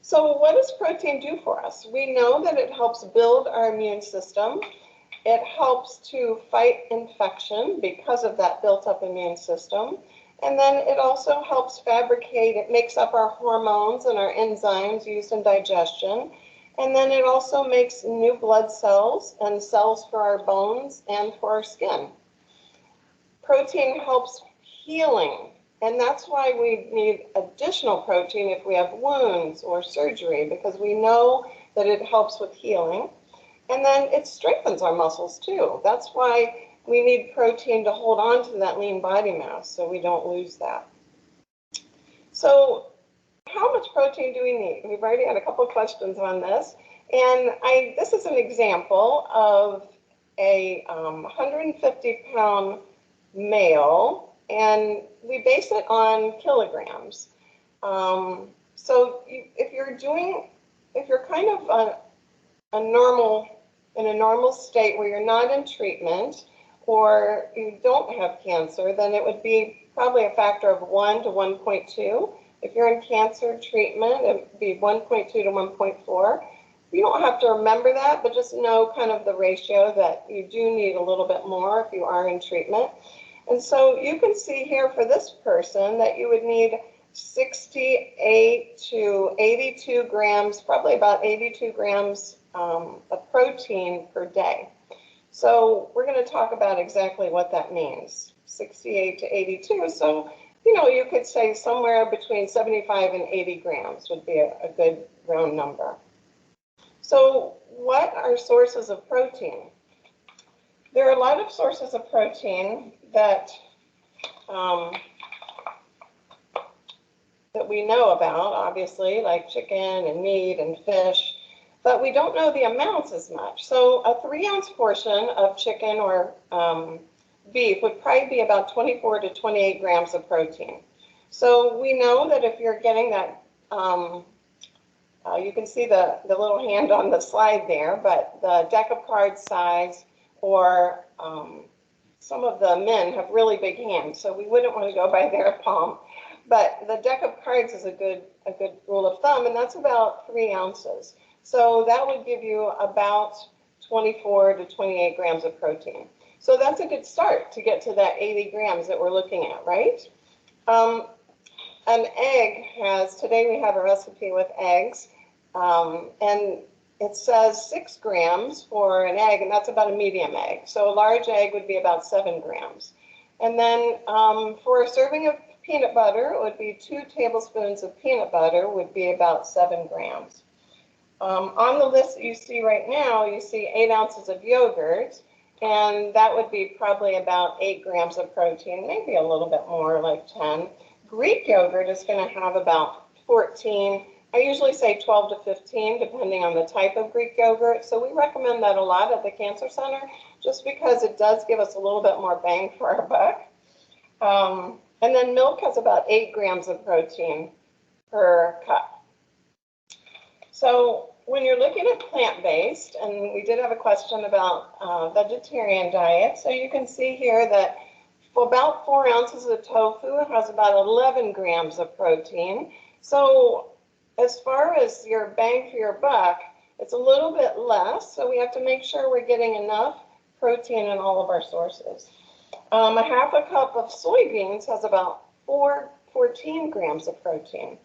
So what does protein do for us? We know that it helps build our immune system. It helps to fight infection because of that built-up immune system. And then it also helps fabricate, it makes up our hormones and our enzymes used in digestion. And then it also makes new blood cells and cells for our bones and for our skin. Protein helps healing, and that's why we need additional protein if we have wounds or surgery, because we know that it helps with healing. And then it strengthens our muscles too. That's why we need protein to hold on to that lean body mass so we don't lose that. So how much protein do we need? We've already had a couple of questions on this. And this is an example of a 150-pound male, and we base it on kilograms. So if you're kind of in a normal state where you're not in treatment or you don't have cancer, then it would be probably a factor of 1 to 1.2. If you're in cancer treatment, it would be 1.2 to 1.4. You don't have to remember that, but just know kind of the ratio that you do need a little bit more if you are in treatment. And so you can see here for this person that you would need 68 to 82 grams, probably about 82 grams of protein per day. So we're going to talk about exactly what that means, 68 to 82. So, you could say somewhere between 75 and 80 grams would be a good round number. So what are sources of protein? There are a lot of sources of protein that we know about, obviously, like chicken and meat and fish, but we don't know the amounts as much. So a 3-ounce portion of chicken or beef would probably be about 24 to 28 grams of protein. So we know that if you're getting that, you can see the little hand on the slide there, but the deck of cards size, or some of the men have really big hands, so we wouldn't want to go by their palm. But the deck of cards is a good rule of thumb, and that's about 3 ounces. So that would give you about 24 to 28 grams of protein. So that's a good start to get to that 80 grams that we're looking at, right? An egg today we have a recipe with eggs, and it says 6 grams for an egg, and that's about a medium egg. So a large egg would be about 7 grams. And then for a serving of peanut butter, it would be 2 tablespoons of peanut butter would be about 7 grams. On the list that you see right now, you see 8 ounces of yogurt, and that would be probably about 8 grams of protein, maybe a little bit more, like 10. Greek yogurt is going to have about 14. I usually say 12 to 15, depending on the type of Greek yogurt. So we recommend that a lot at the Cancer Center, just because it does give us a little bit more bang for our buck. And then milk has about 8 grams of protein per cup. So when you're looking at plant-based, and we did have a question about vegetarian diet, so you can see here that for about 4 ounces of tofu, it has about 11 grams of protein. So as far as your bang for your buck, it's a little bit less, so we have to make sure we're getting enough protein in all of our sources. A half a cup of soybeans has about 14 grams of protein.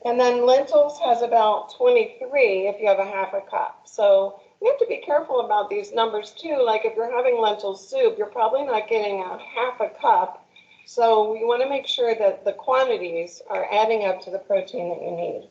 And then lentils has about 23 if you have a half a cup. So you have to be careful about these numbers too. Like if you're having lentil soup, you're probably not getting a half a cup. So you want to make sure that the quantities are adding up to the protein that you need.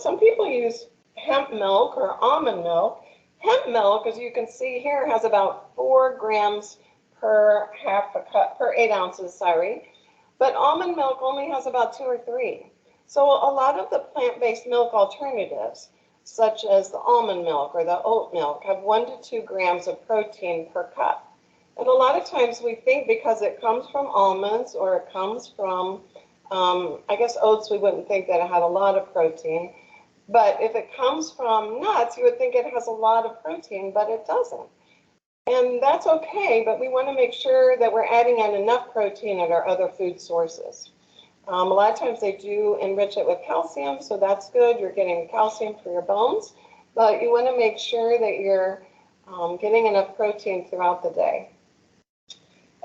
Some people use hemp milk or almond milk. Hemp milk, as you can see here, has about 4 grams per half a cup, per 8 ounces, sorry. But almond milk only has about 2 or 3. So a lot of the plant-based milk alternatives, such as the almond milk or the oat milk, have 1 to 2 grams of protein per cup. And a lot of times we think because it comes from almonds or it comes from, I guess oats, we wouldn't think that it had a lot of protein. But if it comes from nuts, you would think it has a lot of protein, but it doesn't. And that's okay, but we want to make sure that we're adding in enough protein at our other food sources. A lot of times they do enrich it with calcium, so that's good. You're getting calcium for your bones, but you want to make sure that you're getting enough protein throughout the day.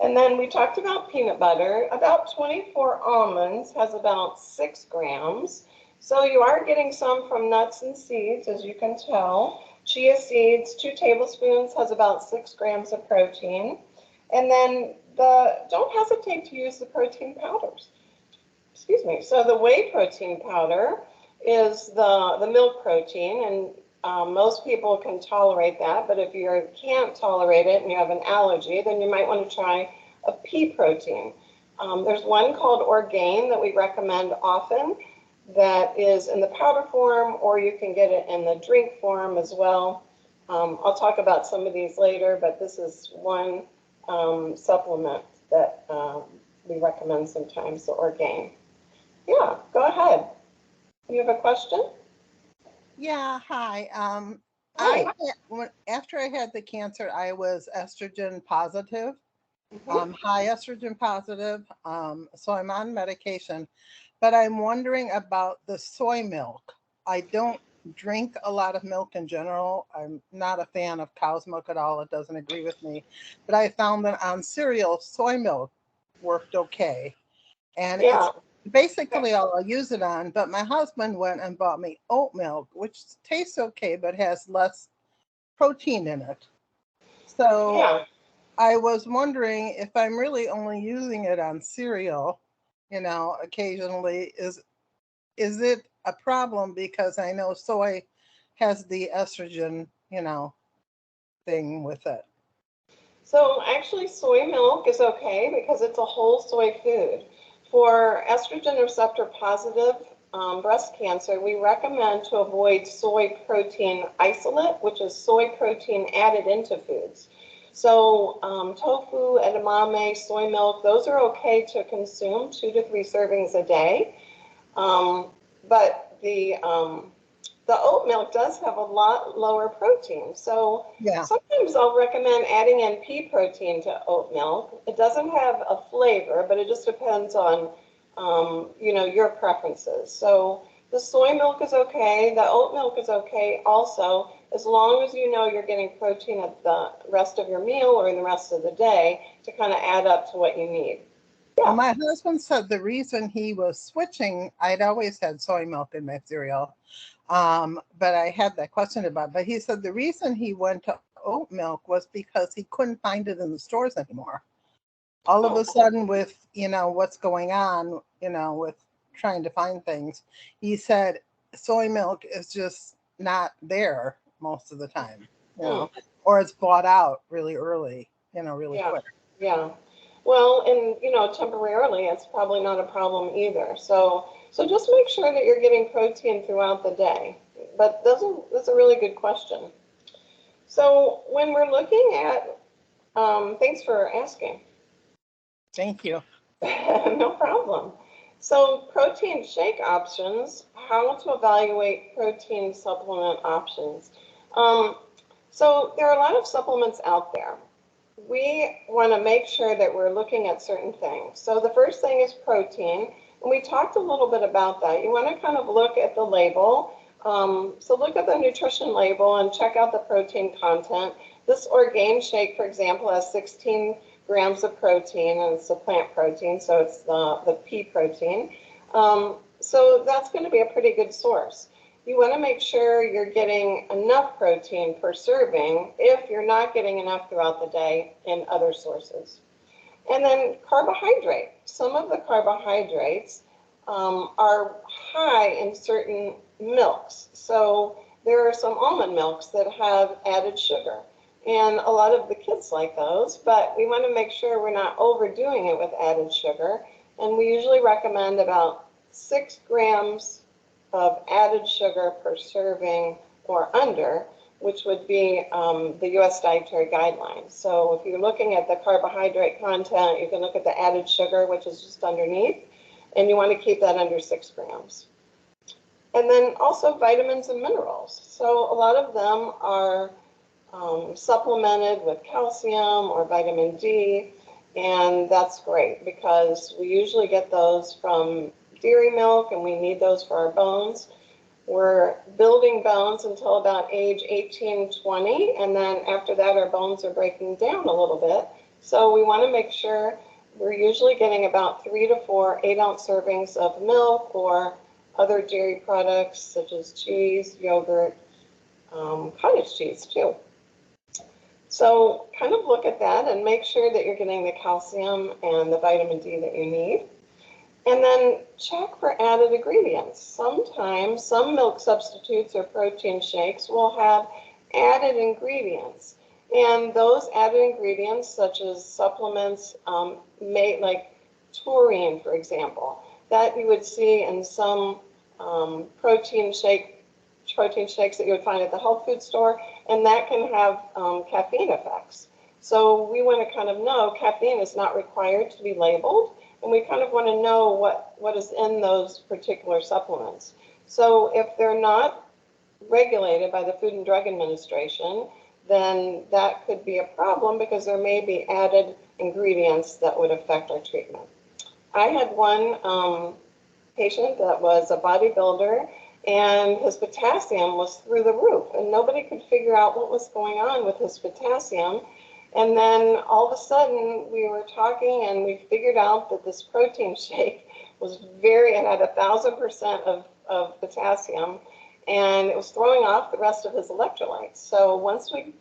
And then we talked about peanut butter. About 24 almonds has about 6 grams. So you are getting some from nuts and seeds, as you can tell. Chia seeds, 2 tablespoons, has about 6 grams of protein. And then don't hesitate to use the protein powders. Excuse me. So the whey protein powder is the milk protein, and most people can tolerate that, but if you can't tolerate it and you have an allergy, then you might want to try a pea protein. There's one called Orgain that we recommend often that is in the powder form, or you can get it in the drink form as well. I'll talk about some of these later, but this is one supplement that we recommend sometimes, the Orgain. Yeah, go ahead. You have a question? Yeah, hi. Hi. After I had the cancer, I was estrogen positive, Mhm. high estrogen positive. So I'm on medication, but I'm wondering about the soy milk. I don't drink a lot of milk in general. I'm not a fan of cow's milk at all. It doesn't agree with me. But I found that on cereal, soy milk worked okay. And it's Yeah. basically all I use it on. But my husband went and bought me oat milk, which tastes okay, but has less protein in it. So Yeah. I was wondering if I'm really only using it on cereal, occasionally, is it a problem because I know soy has the estrogen, thing with it. So actually, soy milk is okay because it's a whole soy food. For estrogen receptor positive breast cancer, we recommend to avoid soy protein isolate, which is soy protein added into foods. So tofu, edamame, soy milk, those are okay to consume 2 to 3 servings a day. But the oat milk does have a lot lower protein. So Yeah. sometimes I'll recommend adding in pea protein to oat milk. It doesn't have a flavor, but it just depends on, your preferences. So the soy milk is okay. The oat milk is okay also, as long as you know you're getting protein at the rest of your meal or in the rest of the day to kind of add up to what you need. Well, Yeah. my husband said the reason he was switching, I'd always had soy milk in my cereal, but I had that question about. But he said the reason he went to oat milk was because he couldn't find it in the stores anymore. All of a Oh, sudden, with what's going on, with trying to find things, he said soy milk is just not there most of the time, hmm. or it's bought out really early, really Yeah, quick. yeah. Well, and temporarily, it's probably not a problem either. So just make sure that you're getting protein throughout the day. But that's a really good question. So when we're looking at, thanks for asking. Thank you. No problem. So protein shake options, how to evaluate protein supplement options. Um, so there are a lot of supplements out there. We want to make sure that we're looking at certain things. So the first thing is protein, and we talked a little bit about that. You want to kind of look at the label. So look at the nutrition label and check out the protein content. This Orgain shake, for example, has 16 grams of protein, and it's a plant protein, so it's the pea protein. So that's going to be a pretty good source. You want to make sure you're getting enough protein per serving if you're not getting enough throughout the day in other sources. And then carbohydrate. Some of the carbohydrates are high in certain milks. So there are some almond milks that have added sugar. And a lot of the kids like those, but we want to make sure we're not overdoing it with added sugar. And we usually recommend about 6 grams of added sugar per serving or under, which would be the US dietary guidelines. So if you're looking at the carbohydrate content, you can look at the added sugar, which is just underneath, and you want to keep that under 6 grams. And then also vitamins and minerals. So a lot of them are supplemented with calcium or vitamin D. And that's great because we usually get those from dairy milk and we need those for our bones. We're building bones until about age 18, 20, and then after that our bones are breaking down a little bit. So we want to make sure we're usually getting about 3 to 4 8-ounce servings of milk or other dairy products such as cheese, yogurt, cottage cheese too. So kind of look at that and make sure that you're getting the calcium and the vitamin D that you need. And then check for added ingredients. Sometimes some milk substitutes or protein shakes will have added ingredients. And those added ingredients, such as supplements, made like taurine, for example, that you would see in some protein shakes that you would find at the health food store, and that can have caffeine effects. So we want to kind of know caffeine is not required to be labeled, and we kind of want to know what is in those particular supplements. So if they're not regulated by the Food and Drug Administration, then that could be a problem because there may be added ingredients that would affect our treatment. I had one patient that was a bodybuilder and his potassium was through the roof and nobody could figure out what was going on with his potassium. And then all of a sudden we were talking and we figured out that this protein shake was it had 1,000% of potassium and it was throwing off the rest of his electrolytes. So once we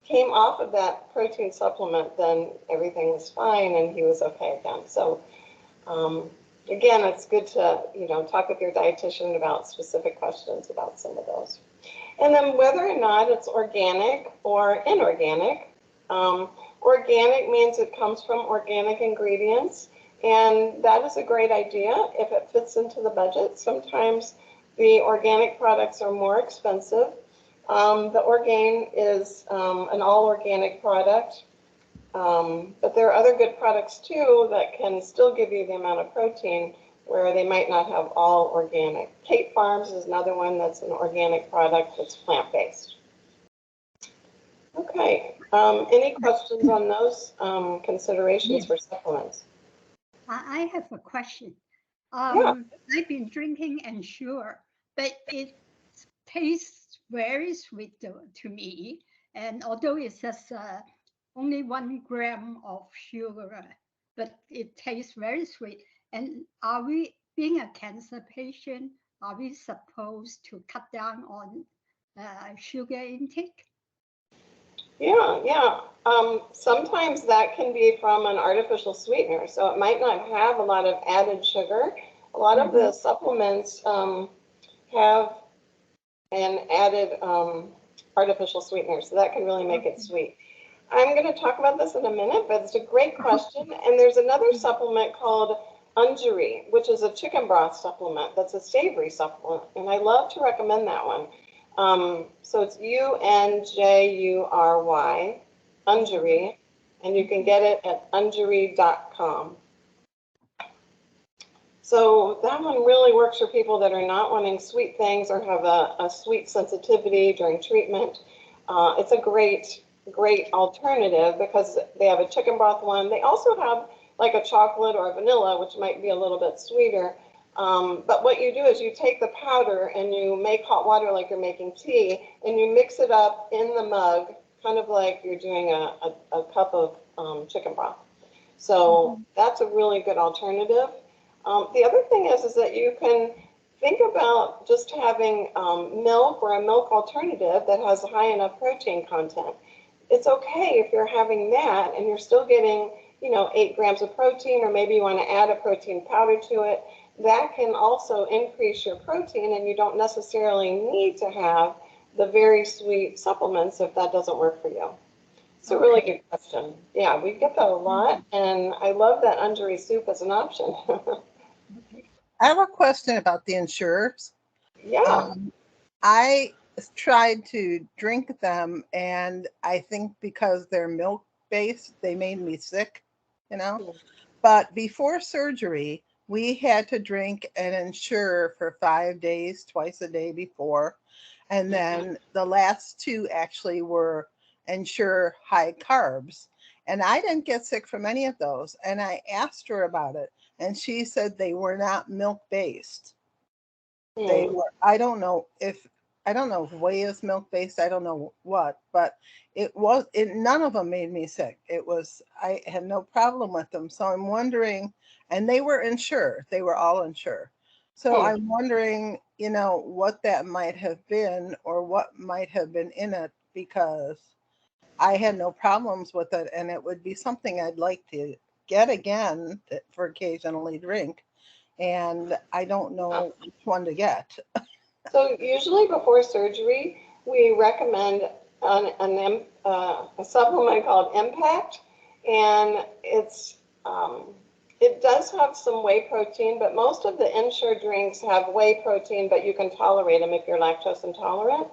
came off of that protein supplement, then everything was fine and he was okay again. So again, it's good to, talk with your dietitian about specific questions about some of those. And then whether or not it's organic or inorganic. Organic means it comes from organic ingredients, and that is a great idea if it fits into the budget. Sometimes the organic products are more expensive. The Orgain is an all organic product. But there are other good products too that can still give you the amount of protein where they might not have all organic. Kate Farms is another one that's an organic product that's plant-based. Okay, any questions on those considerations for supplements? I have a question. Yeah. I've been drinking Ensure, but it tastes very sweet to me. And although it says only 1 gram of sugar, but it tastes very sweet. And are we, being a cancer patient, are we supposed to cut down on sugar intake? Yeah. Sometimes that can be from an artificial sweetener, so it might not have a lot of added sugar. A lot of the supplements have an added artificial sweetener, so that can really make it sweet. I'm going to talk about this in a minute, but it's a great question. And there's another supplement called Unjury, which is a chicken broth supplement that's a savory supplement, and I love to recommend that one. So it's UNJURY, Unjury, and you can get it at unjury.com. So that one really works for people that are not wanting sweet things or have a sweet sensitivity during treatment. It's a great alternative because they have a chicken broth one. They also have like a chocolate or a vanilla, which might be a little bit sweeter. But what you do is you take the powder and you make hot water like you're making tea, and you mix it up in the mug, kind of like you're doing a cup of chicken broth. So that's a really good alternative. The other thing is that you can think about just having milk or a milk alternative that has a high enough protein content. It's okay if you're having that and you're still getting, 8 grams of protein, or maybe you want to add a protein powder to it. That can also increase your protein, and you don't necessarily need to have the very sweet supplements if that doesn't work for you. It's a really good question. Yeah, we get that a lot, and I love that Unjury soup as an option. I have a question about the Ensures. Yeah. I tried to drink them, and I think because they're milk based, they made me sick, But before surgery, we had to drink an Ensure for 5 days, twice a day before. And then the last 2 actually were Ensure high carbs. And I didn't get sick from any of those. And I asked her about it, and she said they were not milk based. They Hmm. were, I don't know if whey is milk based, I don't know what, but none of them made me sick. I had no problem with them. So I'm wondering, and they were Ensure, they were all Ensure. So Hmm. I'm wondering, what that might have been or what might have been in it, because I had no problems with it, and it would be something I'd like to get again for occasionally drink. And I don't know which one to get. So usually before surgery, we recommend a supplement called Impact, and it does have some whey protein, but most of the Ensure drinks have whey protein, but you can tolerate them if you're lactose intolerant.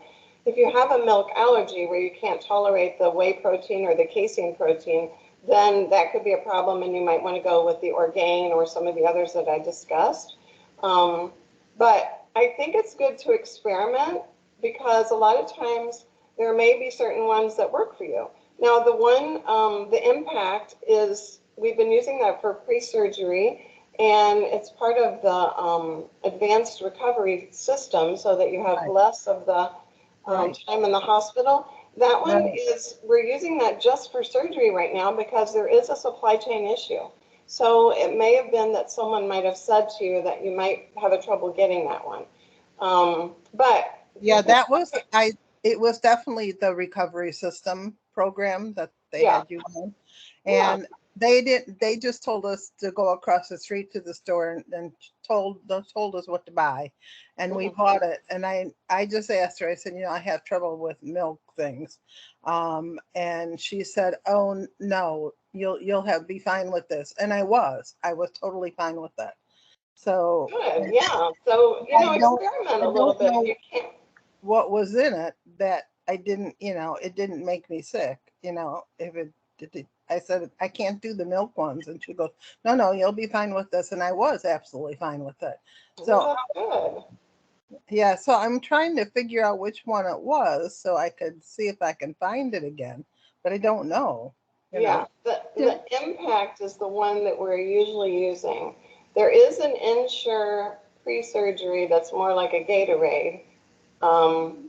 If you have a milk allergy where you can't tolerate the whey protein or the casein protein, then that could be a problem, and you might want to go with the Orgain or some of the others that I discussed. But I think it's good to experiment because a lot of times there may be certain ones that work for you. Now, the Impact is, we've been using that for pre-surgery, and it's part of the advanced recovery system so that you have Right, less of the right, time in the hospital. That one right. we're using that just for surgery right now because there is a supply chain issue. So it may have been that someone might have said to you that you might have a trouble getting that one. But you Yeah, can, it was definitely the recovery system program that they yeah, had you on. yeah. And they just told us to go across the street to the store and told us what to buy. And we Mhm. bought it. And I just asked her, I said, I have trouble with milk things. And she said, oh no, you'll be fine with this. And I was totally fine with that. So Good, yeah. So, experiment I a little don't bit. If know you can't, what was in it that I didn't, it didn't make me sick. If I said, I can't do the milk ones. And she goes, no, no, you'll be fine with this. And I was absolutely fine with it. well, So, that's good. yeah, so I'm trying to figure out which one it was so I could see if I can find it again, but I don't know, you know. Yeah, the, The, the Impact is the one that we're usually using. There is an Ensure pre-surgery that's more like a Gatorade. Um,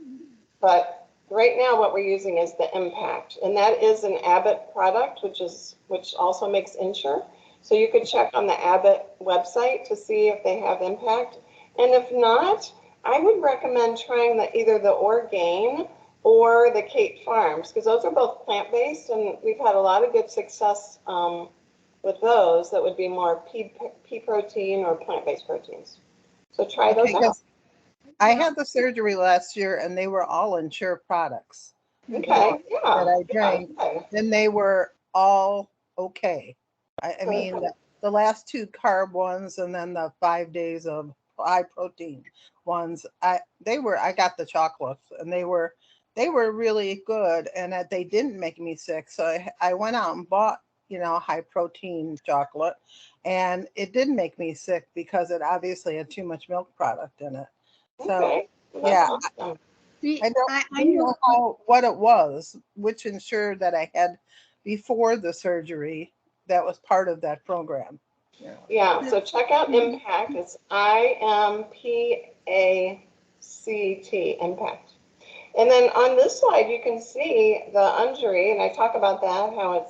But right now, what we're using is the Impact, and that is an Abbott product, which also makes Ensure. So you could check on the Abbott website to see if they have Impact, and if not, I would recommend trying either the Orgain or the Kate Farms because those are both plant-based, and we've had a lot of good success with those. That would be more pea protein or plant-based proteins. So try those Okay, out. because I had the surgery last year and they were all Ensure products, you mhm. know, Okay, that yeah, I yeah, drank, okay. and they were all okay. I mean, So the last two carb ones and then the 5 days of high protein ones, I got the chocolates and they were really good, and that they didn't make me sick. So I went out and bought, high protein chocolate, and it didn't make me sick because it obviously had too much milk product in it. So okay, well, that's yeah, awesome. the, I didn't know know, what it was, which Ensure that I had before the surgery that was part of that program. Yeah. Yeah, the, so check out mhm. Impact. It's Impact, Impact. And then on this slide, you can see the Ungery, and I talk about that, how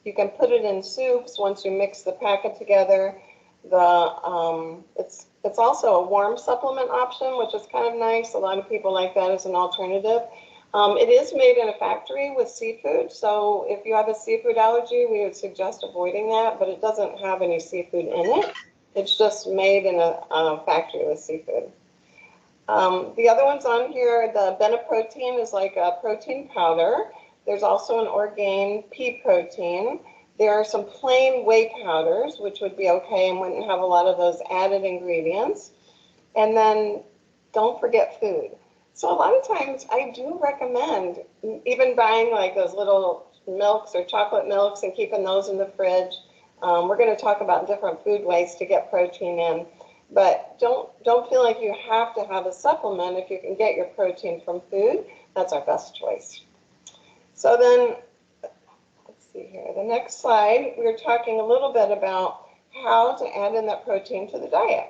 you can put it in soups once you mix the packet together. It's also a warm supplement option, which is kind of nice. A lot of people like that as an alternative. It is made in a factory with seafood, so if you have a seafood allergy, we would suggest avoiding that, but it doesn't have any seafood in it. It's just made in a factory with seafood. The other ones on here, the Beneprotein is like a protein powder. There's also an Orgain pea protein. There are some plain whey powders, which would be okay and wouldn't have a lot of those added ingredients. And then don't forget food. So a lot of times I do recommend even buying like those little milks or chocolate milks and keeping those in the fridge. We're going to talk about different food ways to get protein in, but don't feel like you have to have a supplement if you can get your protein from food. That's our best choice. So then let's see see here. The next slide, we were talking a little bit about how to add in that protein to the diet.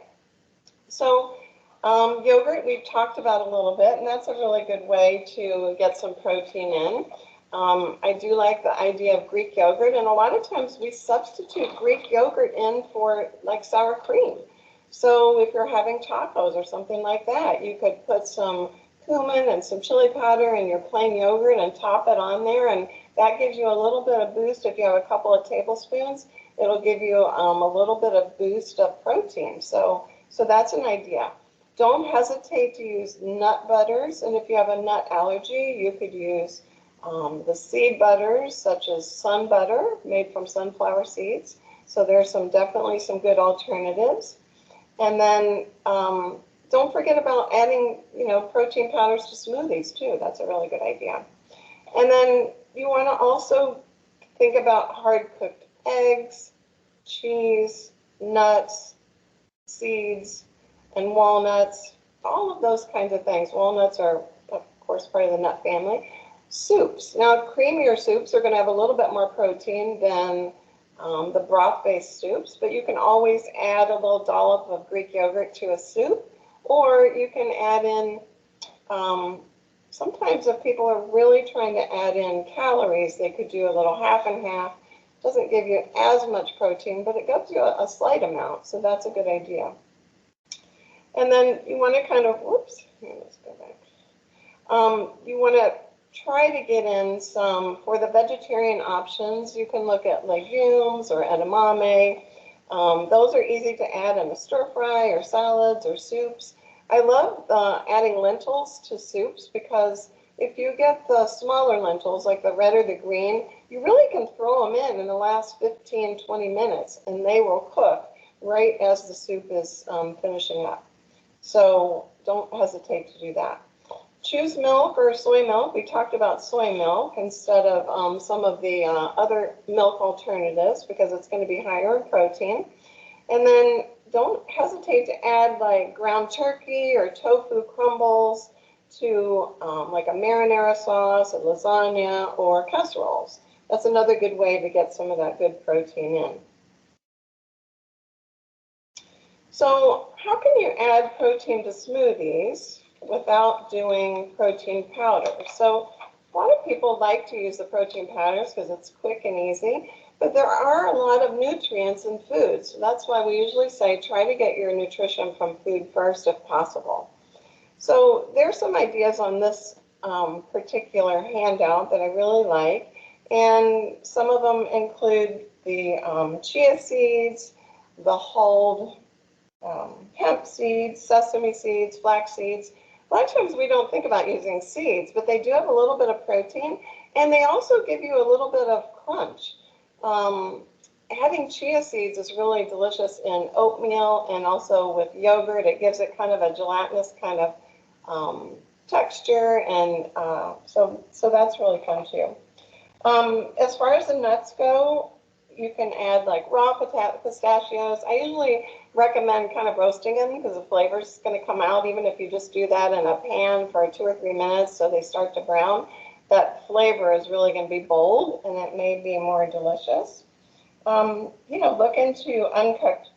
So yogurt we've talked about a little bit, and that's a really good way to get some protein in. I do like the idea of Greek yogurt, and a lot of times we substitute Greek yogurt in for like sour cream. So if you're having tacos or something like that, you could put some cumin and some chili powder in your plain yogurt and top it on there, and that gives you a little bit of boost. If you have a couple of tablespoons, it'll give you a little bit of boost of protein. So that's an idea. Don't hesitate to use nut butters, and if you have a nut allergy, you could use the seed butters, such as sun butter, made from sunflower seeds. So there's definitely some good alternatives. And then don't forget about adding, protein powders to smoothies too. That's a really good idea. And then you want to also think about hard-cooked eggs, cheese, nuts, seeds, and walnuts, all of those kinds of things. Walnuts are, of course, part of the nut family. Soups. Now, creamier soups are going to have a little bit more protein than the broth-based soups, but you can always add a little dollop of Greek yogurt to a soup, or you can add in, sometimes if people are really trying to add in calories, they could do a little half and half. Doesn't give you as much protein, but it gives you a slight amount, so that's a good idea. And then you want to kind of, let's go back. You want to try to get in some, for the vegetarian options, you can look at legumes or edamame. Those are easy to add in a stir fry or salads or soups. I love adding lentils to soups because if you get the smaller lentils, like the red or the green, you really can throw them in the last 15, 20 minutes, and they will cook right as the soup is finishing up. So don't hesitate to do that. Choose milk or soy milk. We talked about soy milk instead of some of the other milk alternatives because it's going to be higher in protein. And then don't hesitate to add like ground turkey or tofu crumbles to like a marinara sauce, a lasagna, or casseroles. That's another good way to get some of that good protein in. So how can you add protein to smoothies without doing protein powder? So a lot of people like to use the protein powders because it's quick and easy, but there are a lot of nutrients in food. So that's why we usually say try to get your nutrition from food first if possible. So there's some ideas on this particular handout that I really like, and some of them include the chia seeds, the hulled hemp seeds, sesame seeds, flax seeds. A lot of times we don't think about using seeds, but they do have a little bit of protein, and they also give you a little bit of crunch. Having chia seeds is really delicious in oatmeal and also with yogurt. It gives it kind of a gelatinous kind of texture, and so that's really fun too. As far as the nuts go, you can add like raw pistachios. I usually recommend kind of roasting them because the flavor is going to come out even if you just do that in a pan for 2 or 3 minutes so they start to brown. That flavor is really going to be bold and it may be more delicious. Look into uncooked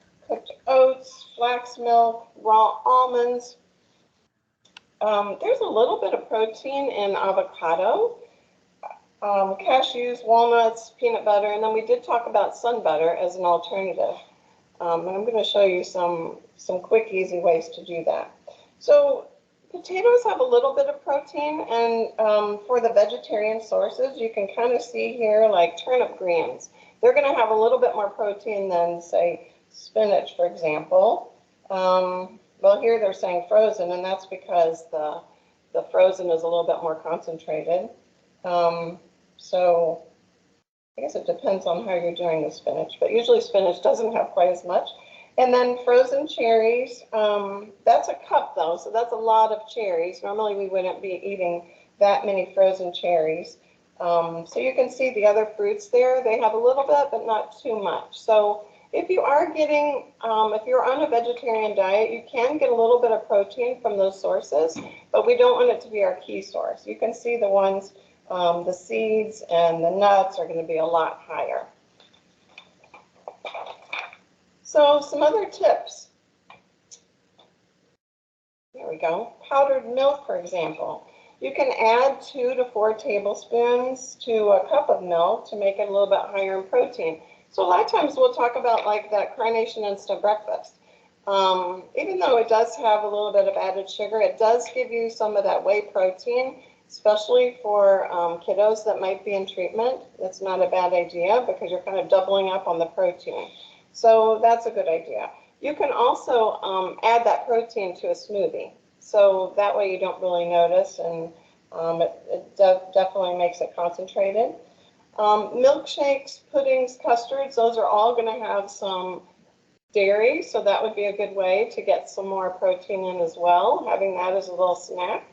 oats, flax milk, raw almonds. There's a little bit of protein in avocado, cashews, walnuts, peanut butter, and then we did talk about sun butter as an alternative. And I'm going to show you some quick, easy ways to do that. So potatoes have a little bit of protein, and for the vegetarian sources, you can kind of see here like turnip greens. They're going to have a little bit more protein than, say, spinach, for example. Well, here they're saying frozen, and that's because the frozen is a little bit more concentrated. So I guess it depends on how you're doing the spinach, but usually spinach doesn't have quite as much. And then frozen cherries, that's a cup though, so that's a lot of cherries. Normally we wouldn't be eating that many frozen cherries. So you can see the other fruits there, they have a little bit, but not too much. So if you are getting, if you're on a vegetarian diet, you can get a little bit of protein from those sources, but we don't want it to be our key source. You can see the ones the seeds and the nuts are going to be a lot higher. So some other tips. There we go. Powdered milk, for example. You can add 2 to 4 tablespoons to a cup of milk to make it a little bit higher in protein. So a lot of times we'll talk about like that Carnation Instant Breakfast. Even though it does have a little bit of added sugar, it does give you some of that whey protein, especially for kiddos that might be in treatment. That's not a bad idea because you're kind of doubling up on the protein. So that's a good idea. You can also add that protein to a smoothie. So that way you don't really notice, and it definitely makes it concentrated. Milkshakes, puddings, custards, those are all going to have some dairy, so that would be a good way to get some more protein in as well, having that as a little snack.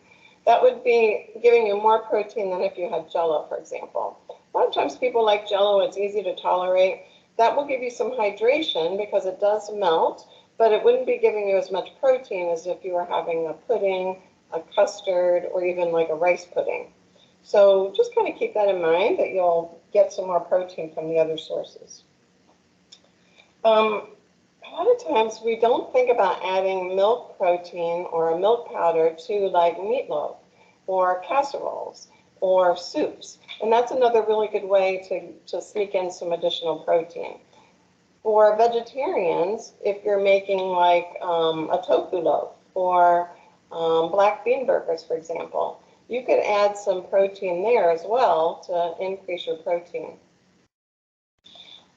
That would be giving you more protein than if you had Jell-O, for example. A lot of times people like Jell-O, it's easy to tolerate. That will give you some hydration because it does melt, but it wouldn't be giving you as much protein as if you were having a pudding, a custard, or even like a rice pudding. So just kind of keep that in mind, that you'll get some more protein from the other sources. A lot of times we don't think about adding milk protein or a milk powder to like meatloaf or casseroles or soups. And that's another really good way to sneak in some additional protein. For vegetarians, if you're making like a tofu loaf or black bean burgers, for example, you could add some protein there as well to increase your protein.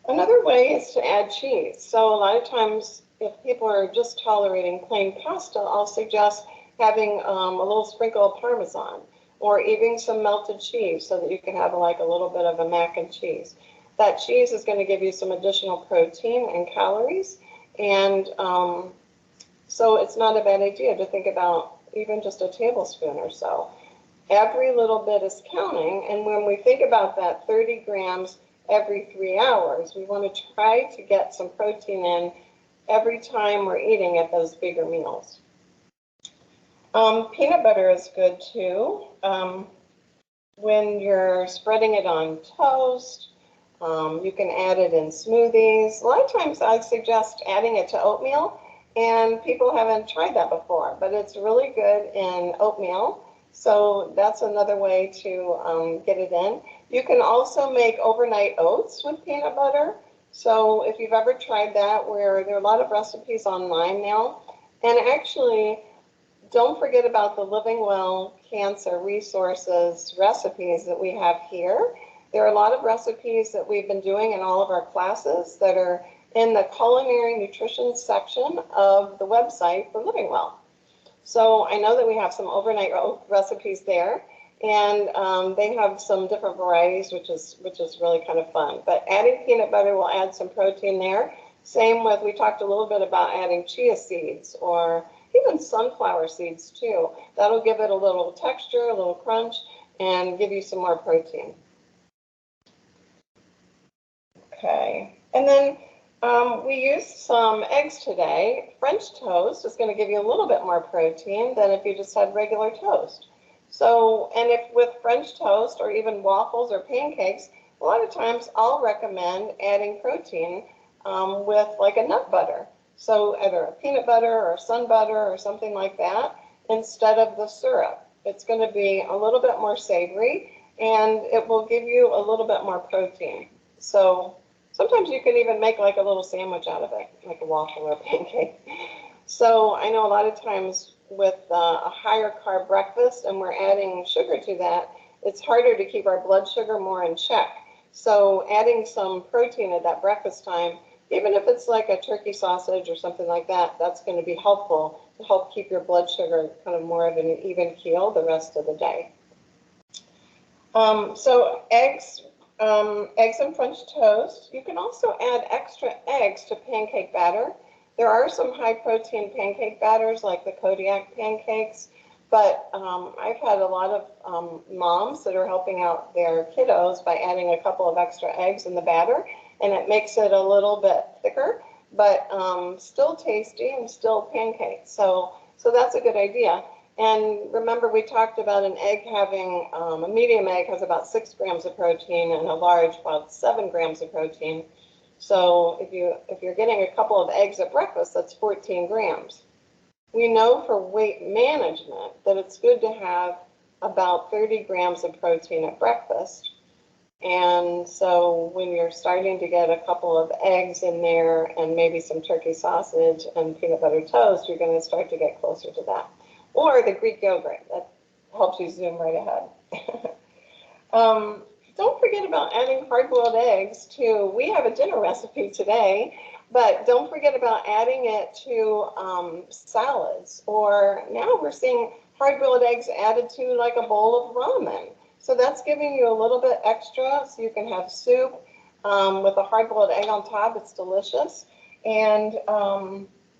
Another way is to add cheese. So a lot of times, if people are just tolerating plain pasta, I'll suggest having a little sprinkle of Parmesan or even some melted cheese so that you can have like a little bit of a mac and cheese. That cheese is going to give you some additional protein and calories, and so it's not a bad idea to think about even just a tablespoon or so. Every little bit is counting, and when we think about that 30 grams every 3 hours, we want to try to get some protein in every time we're eating at those bigger meals. Peanut butter is good too. When you're spreading it on toast, you can add it in smoothies. A lot of times I suggest adding it to oatmeal, and people haven't tried that before, but it's really good in oatmeal. So that's another way to get it in. You can also make overnight oats with peanut butter. So if you've ever tried that, where there are a lot of recipes online now, and actually don't forget about the Living Well Cancer Resources recipes that we have here. There are a lot of recipes that we've been doing in all of our classes that are in the culinary nutrition section of the website for Living Well. So I know that we have some overnight recipes there, and they have some different varieties, which is really kind of fun. But adding peanut butter will add some protein there. Same with, we talked a little bit about adding chia seeds or even sunflower seeds too. That'll give it a little texture, a little crunch, and give you some more protein. Okay, and then we used some eggs today. French toast is going to give you a little bit more protein than if you just had regular toast. So, and if with French toast or even waffles or pancakes, a lot of times I'll recommend adding protein with like a nut butter. So either a peanut butter or sun butter or something like that instead of the syrup. It's going to be a little bit more savory, and it will give you a little bit more protein. So sometimes you can even make like a little sandwich out of it, like a waffle or a pancake. So I know a lot of times with a higher carb breakfast and we're adding sugar to that, it's harder to keep our blood sugar more in check. So adding some protein at that breakfast time, even if it's like a turkey sausage or something like that, that's going to be helpful to help keep your blood sugar kind of more of an even keel the rest of the day. So eggs and French toast. You can also add extra eggs to pancake batter. There are some high protein pancake batters like the Kodiak pancakes, but I've had a lot of moms that are helping out their kiddos by adding a couple of extra eggs in the batter, and it makes it a little bit thicker, but still tasty and still pancakes. So that's a good idea. And remember, we talked about an egg having, a medium egg has about 6 grams of protein and a large about 7 grams of protein. So if you're getting a couple of eggs at breakfast, that's 14 grams. We know for weight management that it's good to have about 30 grams of protein at breakfast. And so when you're starting to get a couple of eggs in there and maybe some turkey sausage and peanut butter toast, you're going to start to get closer to that. Or the Greek yogurt, that helps you zoom right ahead. Don't forget about adding hard-boiled eggs to, we have a dinner recipe today, but don't forget about adding it to salads. Or now we're seeing hard-boiled eggs added to like a bowl of ramen. So that's giving you a little bit extra, so you can have soup with a hard-boiled egg on top. It's delicious. And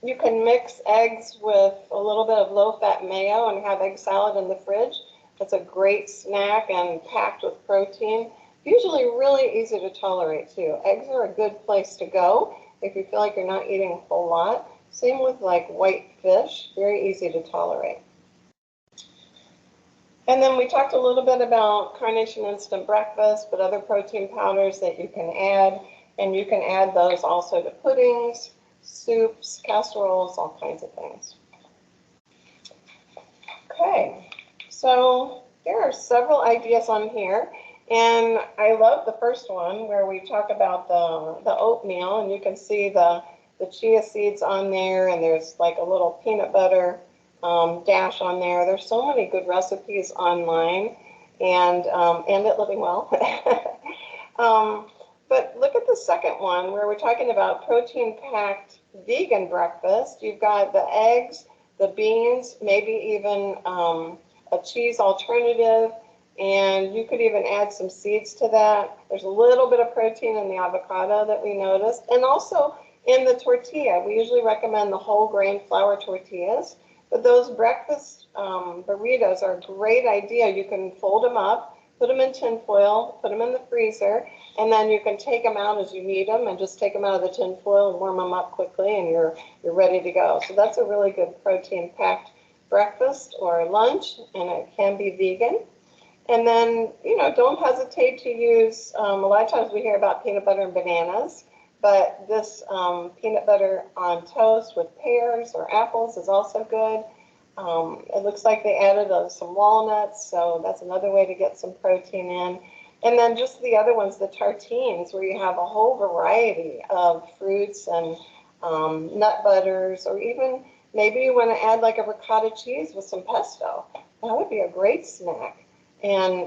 you can mix eggs with a little bit of low-fat mayo and have egg salad in the fridge. It's a great snack and packed with protein. Usually really easy to tolerate too. Eggs are a good place to go if you feel like you're not eating a whole lot. Same with like white fish, very easy to tolerate. And then we talked a little bit about Carnation Instant Breakfast, but other protein powders that you can add. And you can add those also to puddings, soups, casseroles, all kinds of things. Okay, so there are several ideas on here. And I love the first one where we talk about the oatmeal, and you can see the chia seeds on there, and there's like a little peanut butter dash on there. There's so many good recipes online, and at Living Well. But look at the second one where we're talking about protein-packed vegan breakfast. You've got the eggs, the beans, maybe even a cheese alternative, and you could even add some seeds to that. There's a little bit of protein in the avocado that we noticed, and also in the tortilla. We usually recommend the whole grain flour tortillas, but those breakfast burritos are a great idea. You can fold them up, put them in tin foil, put them in the freezer, and then you can take them out as you need them and just take them out of the tin foil and warm them up quickly, and you're ready to go. So that's a really good protein-packed breakfast or lunch, and it can be vegan. And then, don't hesitate to use, a lot of times we hear about peanut butter and bananas, but this peanut butter on toast with pears or apples is also good. It looks like they added some walnuts, so that's another way to get some protein in. And then just the other ones, the tartines, where you have a whole variety of fruits and nut butters, or even maybe you want to add like a ricotta cheese with some pesto. That would be a great snack, and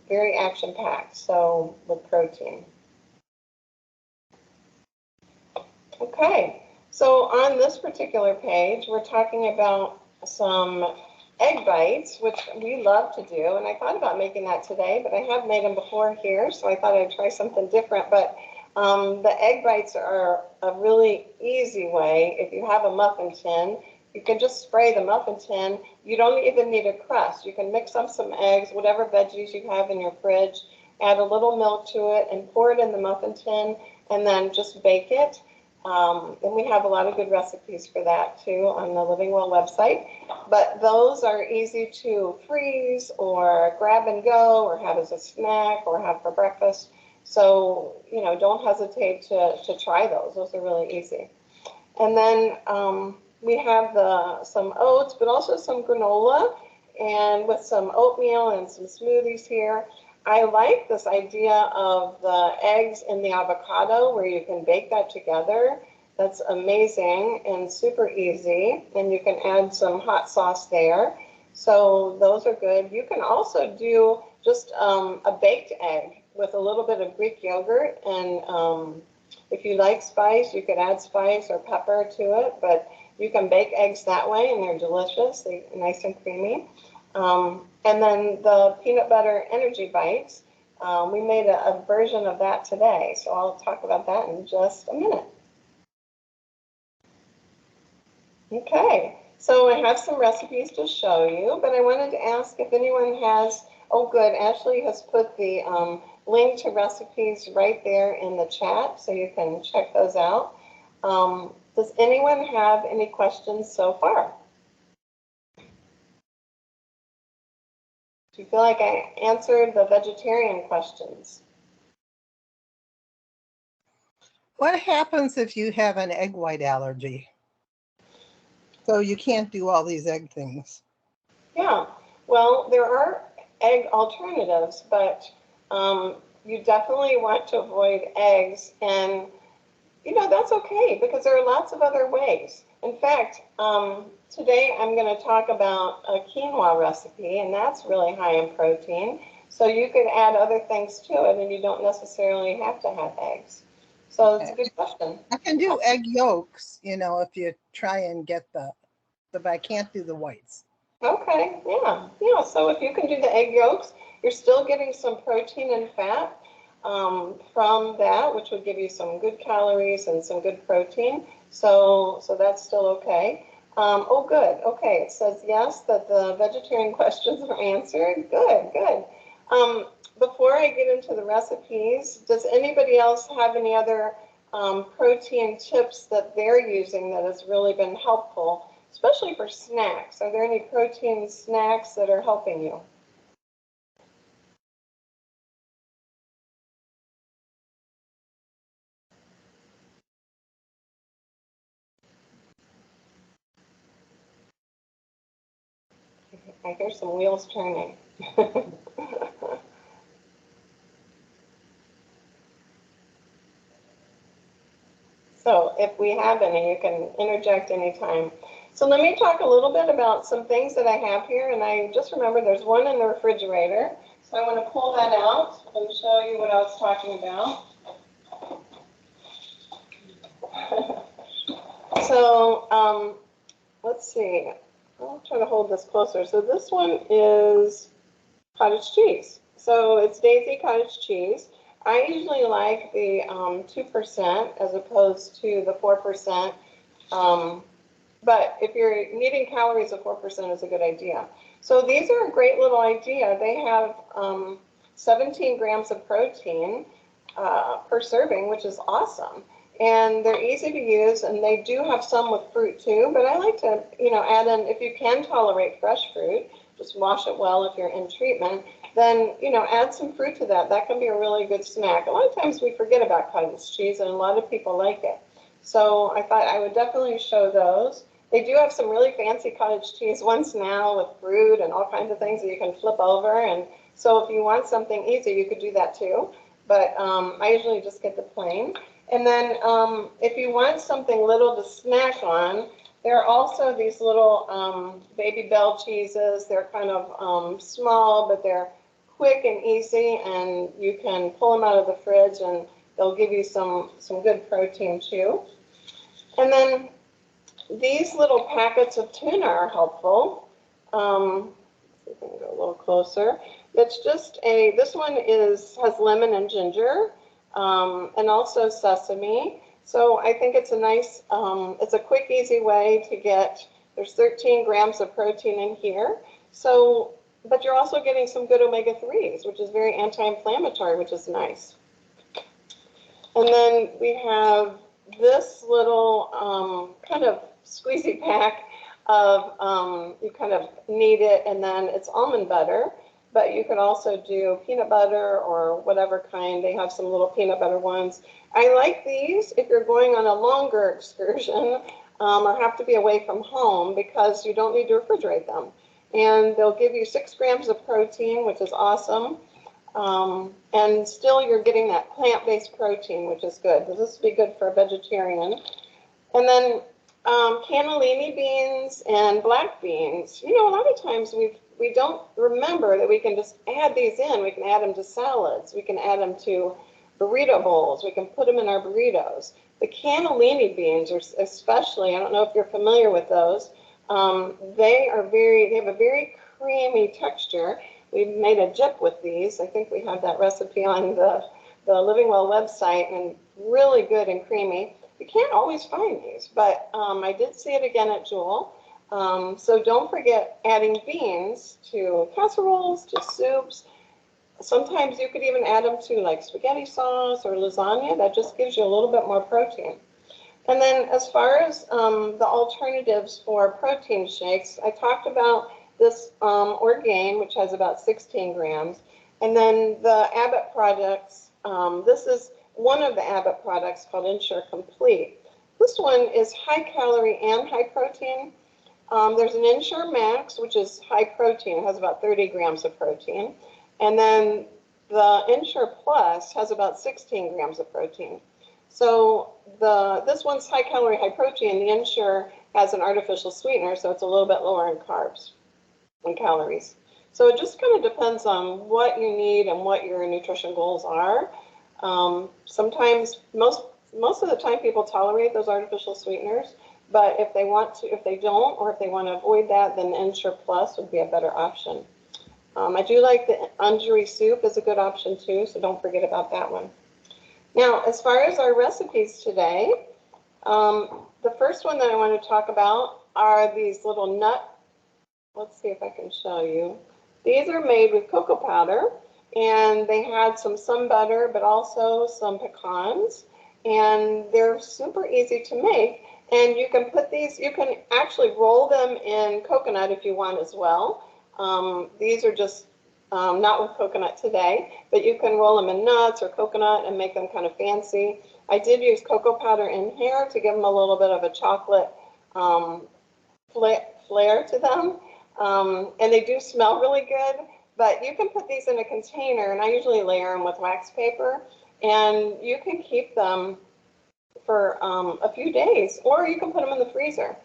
very action-packed, so with protein. Okay, so on this particular page, we're talking about some egg bites, which we love to do, and I thought about making that today, but I have made them before here, so I thought I'd try something different. But the egg bites are a really easy way. If you have a muffin tin, you can just spray the muffin tin. You don't even need a crust. You can mix up some eggs, whatever veggies you have in your fridge, add a little milk to it, and pour it in the muffin tin, and then just bake it. And we have a lot of good recipes for that too on the Living Well website. But those are easy to freeze or grab and go or have as a snack or have for breakfast. So, don't hesitate to try those. Those are really easy. And then we have some oats, but also some granola, and with some oatmeal and some smoothies here. I like this idea of the eggs and the avocado where you can bake that together. That's amazing and super easy. And you can add some hot sauce there. So those are good. You can also do just a baked egg with a little bit of Greek yogurt. And if you like spice, you could add spice or pepper to it. But you can bake eggs that way, and they're delicious. They're nice and creamy. And then the peanut butter energy bites, we made a version of that today, so I'll talk about that in just a minute. Okay, so I have some recipes to show you, but I wanted to ask if anyone has, oh good, Ashley has put the link to recipes right there in the chat, so you can check those out. Does anyone have any questions so far? Do you feel like I answered the vegetarian questions? What happens if you have an egg white allergy? So you can't do all these egg things. Yeah, well, there are egg alternatives, but you definitely want to avoid eggs. And, that's okay because there are lots of other ways. In fact, today I'm going to talk about a quinoa recipe, and that's really high in protein. So you could add other things to it, and you don't necessarily have to have eggs. So it's a good question. I can do egg yolks, if you try and get but I can't do the whites. Okay, yeah. So if you can do the egg yolks, you're still getting some protein and fat from that, which would give you some good calories and some good protein. So that's still okay. Oh, good. Okay, it says yes, that the vegetarian questions were answered. Good, good. Before I get into the recipes, does anybody else have any other protein tips that they're using that has really been helpful, especially for snacks? Are there any protein snacks that are helping you? I hear some wheels turning. So if we have any, you can interject anytime. So let me talk a little bit about some things that I have here. And I just remember there's one in the refrigerator. So I want to pull that out and show you what I was talking about. So let's see. I'll try to hold this closer. So this one is cottage cheese. So it's Daisy cottage cheese. I usually like the 2% as opposed to the 4%. But if you're needing calories, the 4% is a good idea. So these are a great little idea. They have 17 grams of protein per serving, which is awesome. And they're easy to use, and they do have some with fruit too. But I like to, add in, if you can tolerate fresh fruit, just wash it well if you're in treatment, then, add some fruit to that. That can be a really good snack. A lot of times we forget about cottage cheese, and a lot of people like it. So I thought I would definitely show those. They do have some really fancy cottage cheese ones now with fruit and all kinds of things that you can flip over. And so if you want something easy, you could do that too. But I usually just get the plain. And then if you want something little to snack on, there are also these little Baby Bell cheeses. They're kind of small, but they're quick and easy, and you can pull them out of the fridge, and they'll give you some good protein too. And then these little packets of tuna are helpful. Let's see if I can go a little closer. It's just this one has lemon and ginger, and also sesame. So I think it's a nice, it's a quick, easy way to get, there's 13 grams of protein in here. So, but you're also getting some good omega-3s, which is very anti-inflammatory, which is nice. And then we have this little kind of squeezy pack of, you kind of knead it, and then it's almond butter. But you can also do peanut butter or whatever kind. They have some little peanut butter ones. I like these if you're going on a longer excursion or have to be away from home, because you don't need to refrigerate them. And they'll give you 6 grams of protein, which is awesome. And still you're getting that plant-based protein, which is good. This would be good for a vegetarian. And then cannellini beans and black beans. A lot of times we don't remember that we can just add these in. We can add them to salads. We can add them to burrito bowls. We can put them in our burritos. The cannellini beans are especially, I don't know if you're familiar with those, they have a very creamy texture. We've made a dip with these. I think we have that recipe on the Living Well website, and really good and creamy. You can't always find these, but I did see it again at Jewel. So don't forget adding beans to casseroles, to soups. Sometimes you could even add them to like spaghetti sauce or lasagna. That just gives you a little bit more protein. And then as far as the alternatives for protein shakes, I talked about this Orgain, which has about 16 grams. And then the Abbott products, this is one of the Abbott products called Ensure Complete. This one is high calorie and high protein. There's an Ensure Max, which is high protein. It has about 30 grams of protein. And then the Ensure Plus has about 16 grams of protein. So this one's high calorie, high protein. The Ensure has an artificial sweetener, so it's a little bit lower in carbs and calories. So it just kind of depends on what you need and what your nutrition goals are. Sometimes, most of the time, people tolerate those artificial sweeteners, but if they want to, if they don't, or if they want to avoid that, then Ensure Plus would be a better option. I do like the Ungary soup is a good option too, so don't forget about that one. Now, as far as our recipes today, the first one that I want to talk about are these little nut. Let's see if I can show you. These are made with cocoa powder, and they had some butter, but also some pecans, and they're super easy to make. And you can put these, you can actually roll them in coconut if you want as well. These are just not with coconut today, but you can roll them in nuts or coconut and make them kind of fancy. I did use cocoa powder in here to give them a little bit of a chocolate flair to them. And they do smell really good, but you can put these in a container, and I usually layer them with wax paper, and you can keep them for a few days, or you can put them in the freezer,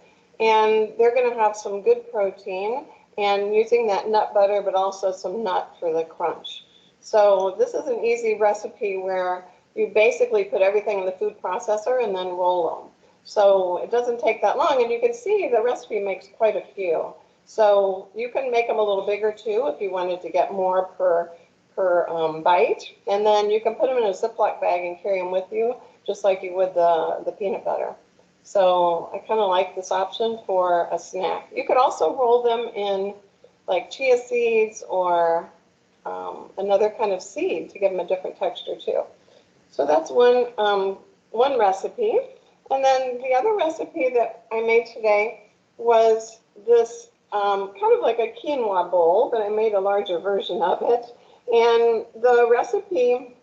and they're going to have some good protein and using that nut butter, but also some nut for the crunch. So this is an easy recipe where you basically put everything in the food processor and then roll them. So it doesn't take that long, and you can see the recipe makes quite a few. So you can make them a little bigger too if you wanted to get more per bite, and then you can put them in a Ziploc bag and carry them with you, just like you would the peanut butter. So I kind of like this option for a snack. You could also roll them in like chia seeds or another kind of seed to give them a different texture too. So that's one recipe. And then the other recipe that I made today was this kind of like a quinoa bowl, but I made a larger version of it. And the recipe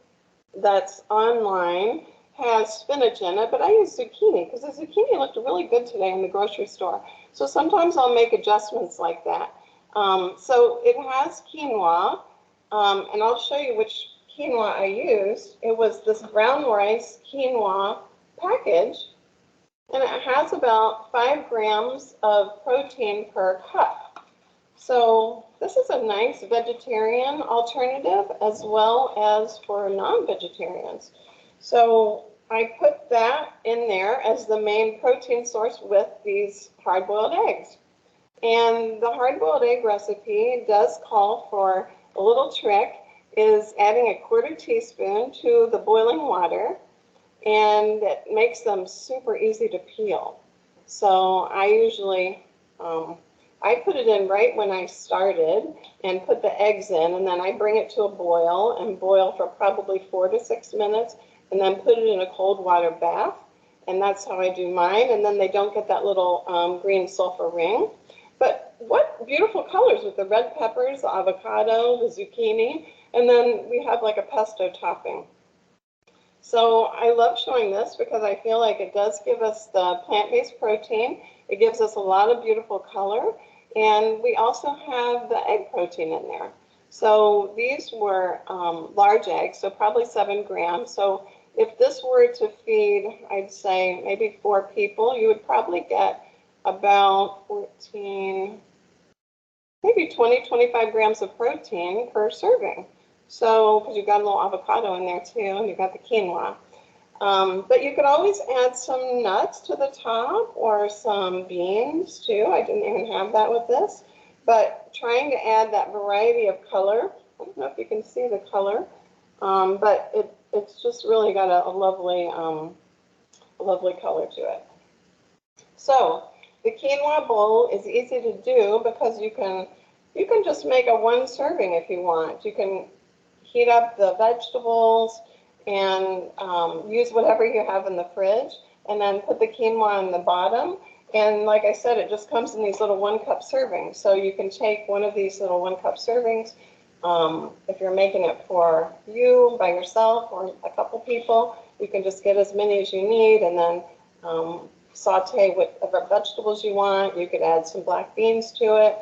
that's online has spinach in it, but I use zucchini because the zucchini looked really good today in the grocery store. So sometimes I'll make adjustments like that. So it has quinoa, and I'll show you which quinoa I used. It was this brown rice quinoa package, and it has about 5 grams of protein per cup. So this is a nice vegetarian alternative as well as for non-vegetarians. So I put that in there as the main protein source with these hard-boiled eggs. And the hard-boiled egg recipe does call for a little trick, is adding a 1/4 teaspoon to the boiling water, and it makes them super easy to peel. So I usually, I put it in right when I started and put the eggs in, and then I bring it to a boil and boil for probably 4 to 6 minutes, and then put it in a cold water bath. And that's how I do mine. And then they don't get that little green sulfur ring. But what beautiful colors with the red peppers, the avocado, the zucchini, and then we have like a pesto topping. So I love showing this because I feel like it does give us the plant-based protein. It gives us a lot of beautiful color, and we also have the egg protein in there. So these were large eggs, so probably 7 grams. So if this were to feed, I'd say maybe 4 people, you would probably get about 14, maybe 20, 25 grams of protein per serving. So, because you've got a little avocado in there too, and you've got the quinoa. But you could always add some nuts to the top or some beans too. I didn't even have that with this. But trying to add that variety of color, I don't know if you can see the color, but it's just really got a lovely color to it. So the quinoa bowl is easy to do because you can just make a 1 serving if you want. You can heat up the vegetables and use whatever you have in the fridge, and then put the quinoa on the bottom And like I said, it just comes in these little 1 cup servings. So you can take one of these little 1 cup servings. If you're making it for you by yourself or a couple people, you can just get as many as you need and then saute whatever vegetables you want. You could add some black beans to it.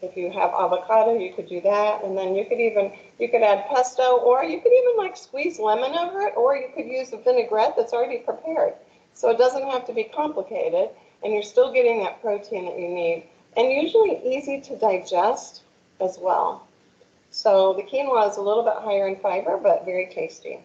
If you have avocado, you could do that. And then you could add pesto, or you could even like squeeze lemon over it, or you could use a vinaigrette that's already prepared. So it doesn't have to be complicated, and you're still getting that protein that you need, and usually easy to digest as well. So the quinoa is a little bit higher in fiber, but very tasty.